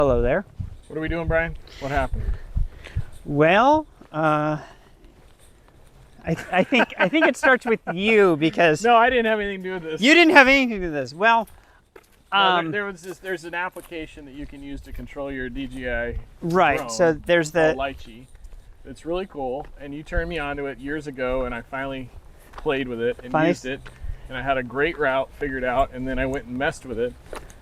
Hello there. What are we doing, Brian? What happened? Well, I think it starts with you because No, I didn't have anything to do with this. you didn't have anything to do with this. Well, there's an application that you can use to control your DJI right. drone So there's the called Litchi. It's really cool, and you turned me onto it years ago, and I finally played with it and used it, and I had a great route figured out, and then I went and messed with it,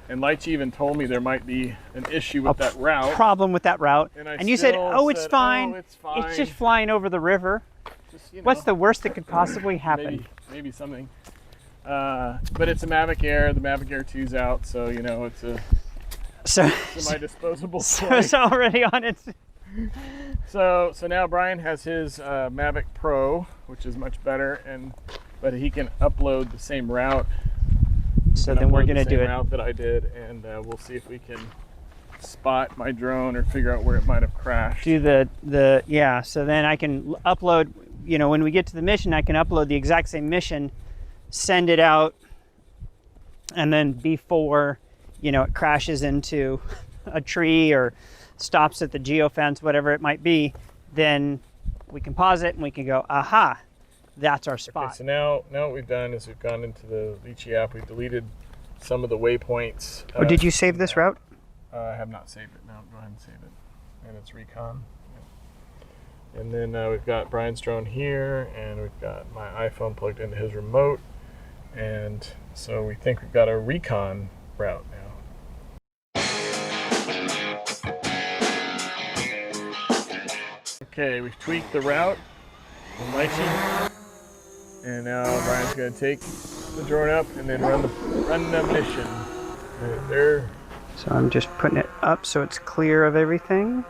and Litchi even told me there might be an issue with that route. Problem with that route, and you said, "Oh, it's fine. Oh, it's fine. It's just flying over the river." Just, you know, What's the worst that could possibly happen? Maybe something. But it's a Mavic Air. The Mavic Air 2's out, so you know it's a semi-disposable. So it's already on its. So now Brian has his Mavic Pro, which is much better, but he can upload the same route. So then we're gonna do it. Route that I did, and we'll see if we can spot my drone or figure out where it might have crashed. Do yeah. So then I can upload. You know, when we get to the mission, I can upload the exact same mission, send it out, and then before, you know, it crashes into a tree or stops at the geofence, whatever it might be, then we can pause it and we can go, aha, that's our spot. Okay, so now what we've done is we've gone into the Litchi app. We deleted some of the waypoints. Oh, did you save this route? I have not saved it. No, go ahead and save it. And it's recon. Yeah. And then we've got Brian's drone here, and we've got my iPhone plugged into his remote. And so we think we've got a recon route now. Okay, we've tweaked the route in Litchi, and now Brian's going to take the drone up and then run the mission. Right there. So I'm just putting it up so it's clear of everything.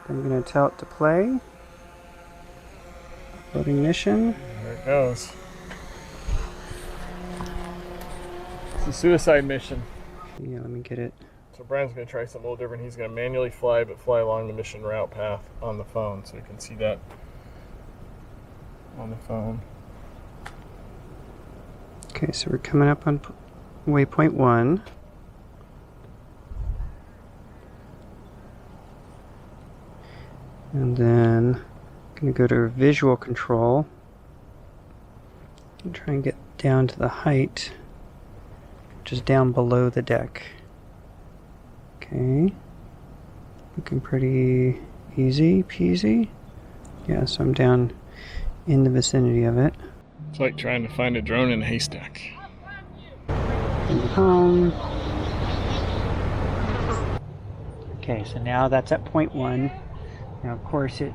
I'm going to tell it to play. Loading mission. There it goes. It's a suicide mission. Yeah, let me get it. So Brian's going to try something a little different. He's going to manually fly, but fly along the mission route path on the phone, so you can see that on the phone. Okay, so we're coming up on waypoint 1. And then I'm going to go to visual control and try and get down to the height, which is down below the deck. Okay, looking pretty easy peasy. Yeah, so I'm down in the vicinity of it. It's like trying to find a drone in a haystack. Home. Okay, so now that's at point 1. Now, of course, you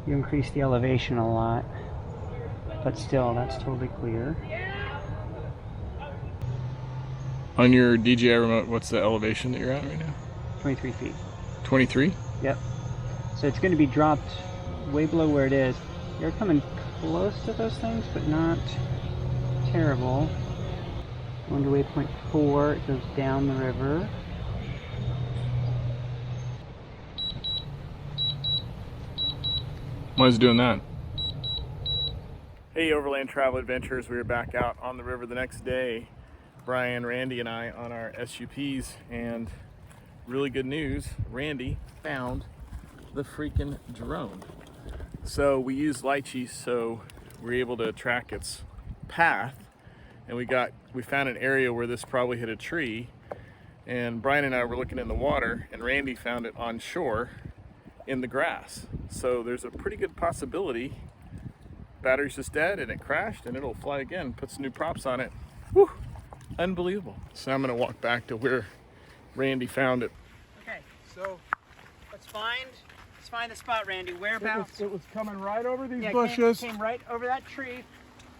increase the elevation a lot, but still, that's totally clear. On your DJI remote, what's the elevation that you're at right now? 23 feet. 23? Yep. So it's going to be dropped way below where it is. You're coming close to those things, but not terrible. Going to waypoint 4, it goes down the river. Why is it doing that? Hey, Overland Travel Adventures. We were back out on the river the next day. Brian, Randy, and I on our SUPs, and really good news, Randy found the freaking drone. So we used Litchi, so we're able to track its path, and we found an area where this probably hit a tree, and Brian and I were looking in the water, and Randy found it on shore in the grass. So there's a pretty good possibility battery's just dead and it crashed, and it'll fly again, put some new props on it. Whew. Unbelievable. So I'm going to walk back to where Randy found it. Okay, so let's find the spot, Randy. Whereabouts? It was coming right over these bushes. Came right over that tree.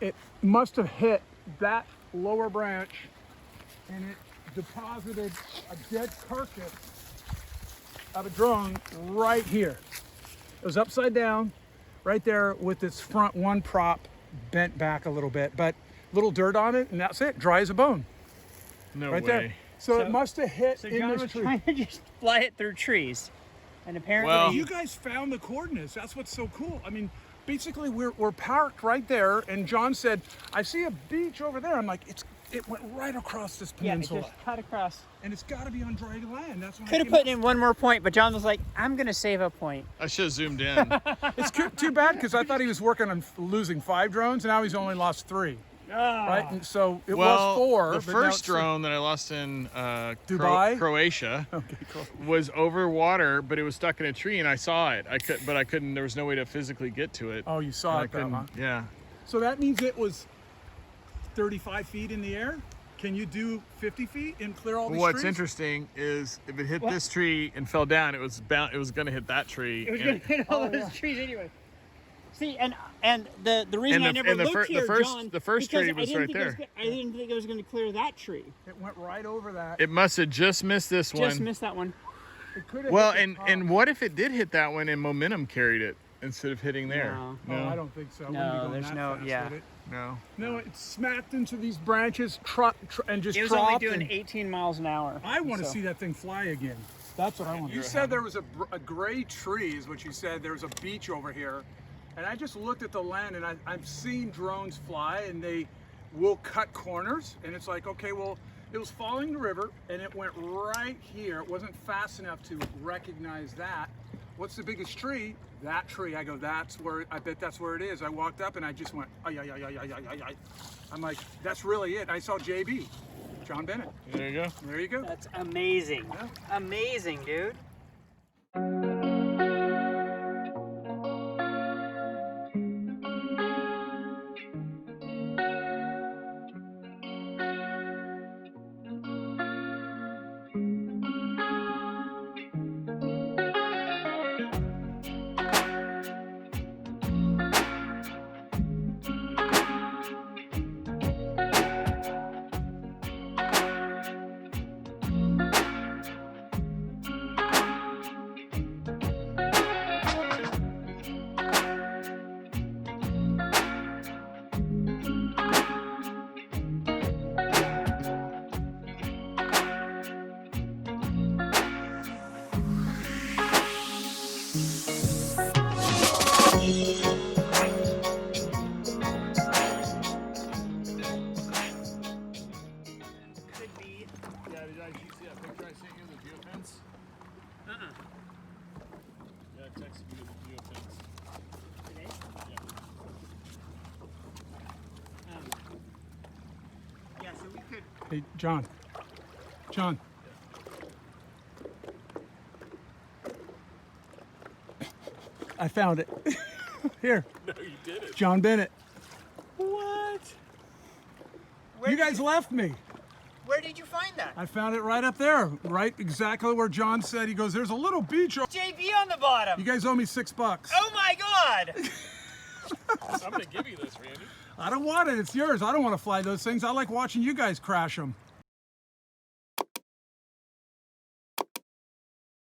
It must have hit that lower branch, and it deposited a dead carcass of a drone right here. It was upside down, right there with its front one prop bent back a little bit, but little dirt on it, and that's it, dry as a bone. No right way. There. So it must have hit so in John this was tree. trying to just fly it through trees, and apparently Well, You guys found the coordinates. That's what's so cool. I mean, basically we're parked right there, and John said, I see a beach over there. I'm like, it's it went right across this Yeah, it peninsula. just cut across. And it's got to be on dry land. That's when Could have put in one more point, but John was like, I'm going to save a point. I should have zoomed in. It's too bad because I thought he was working on losing 5 drones, and now he's only lost 3. Right, and so it was 4. The but now first it's drone that I lost in Dubai? Croatia, Okay, cool. was over water, but it was stuck in a tree, and I saw it. I couldn't. There was no way to physically get to it. Oh, you saw it, though, huh? Yeah. So that means it was 35 feet in the air. Can you do 50 feet and clear all these What's trees? interesting is if it hit this tree and fell down, it was going to hit that tree. It was going to hit all those trees anyway. See, and the reason I never looked here, John, the first tree was right there. I didn't think it was going to clear that tree. It went right over that. It must have just missed this one. Just missed that one. It could have Well, hit the top. and what if it did hit that one and momentum carried it instead of hitting there? No. Oh, I don't think so. It No, wouldn't be going there's that no- fast, yeah. would it? No. No, it smacked into these branches and just It was only dropped. doing and 18 miles an hour. I want to so. see that thing fly again. That's what I want to do. You said there was a gray tree, is what you said. There's a beach over here. And I just looked at the land, and I've seen drones fly, and they will cut corners. And it's like, okay, well, it was following the river, and it went right here. It wasn't fast enough to recognize that. What's the biggest tree? That tree. I go, I bet that's where it is. I walked up, and I just went, ay, ay, ay, ay, ay, ay, ay. I'm like, that's really it. I saw JB, John Bennett. There you go. There you go. That's amazing. Yeah. Amazing, dude. Could be. Yeah, did you see that picture I sent you, the geofence? Yeah, I texted you the geofence. Today? Yeah, so we could. Hey, John. John. I found it. Here. No, you didn't. John Bennett. What? You guys left me. Where did you find that? I found it right up there. Right exactly where John said. He goes, there's a little beach. JB on the bottom. You guys owe me $6. Oh my God! I'm going to give you this, Randy. I don't want it. It's yours. I don't want to fly those things. I like watching you guys crash them.